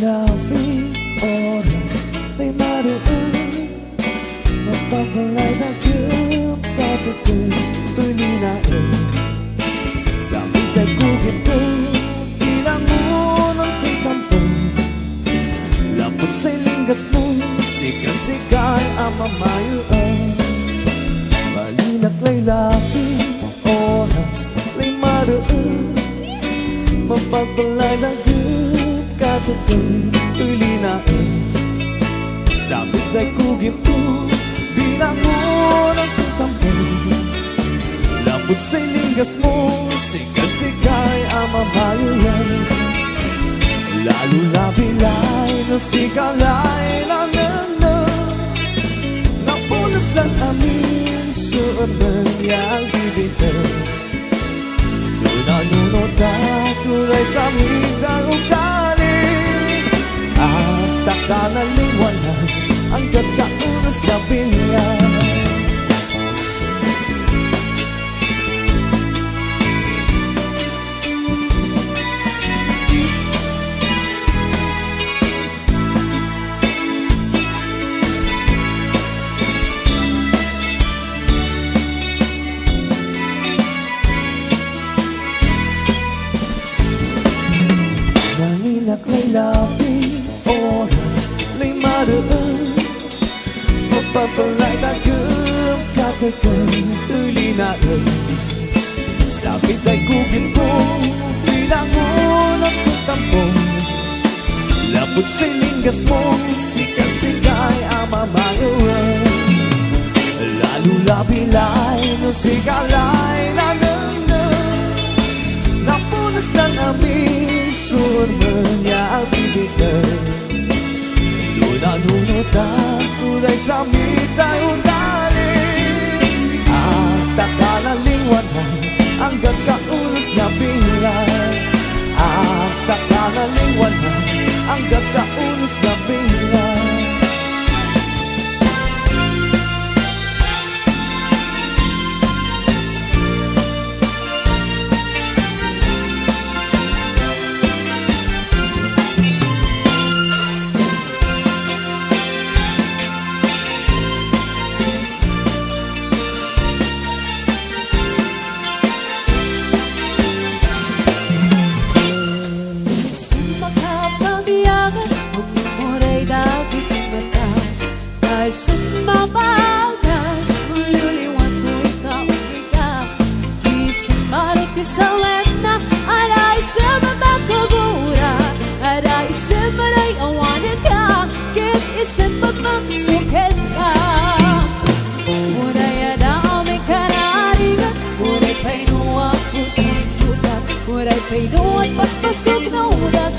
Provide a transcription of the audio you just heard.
labing oras ay maroon mapapalay na kapatid to'y linain sa mitay kugit ko ilang unang titampong lapot sa'y linggas mo sikan-sikay ang mamayuan malinaklay labing oras ay maroon mapapalay na kapatid to'y linain sa mitay kugit ko bilang unang titampong lapot sa'y linggas mo sikan-sikay ang mamayuan lalo labilay no sikalay na napunas lang amin suot niyang bibigay doon nanunod kulay sa mitang ugali at takanaliwanag ang kakaunas na binyan Nanginaklay labing oras lay maroon mapapalay na kapatid to'y linain sa mitay kugit ko bilang unang titampong lapot sa'y linggas mo sikan-sikay ang mamayuan lalo labilay no sikalay na napunas ng amin suot niya ang bibigay doon nanunod ang kulay sa mitay ugali at takanaliwanag ang kakaunas na bilay at takanaliwanag ang kakaunas na bilay Sumabagas, mululuwan ko ikaw, ikaw isang marot kisalan na aray sa mabakabura aray sa maray awanan ka kit isang magmagstukin ka muray adamay kararigan muray painuwag putututan muray painuwag paspasok na ulat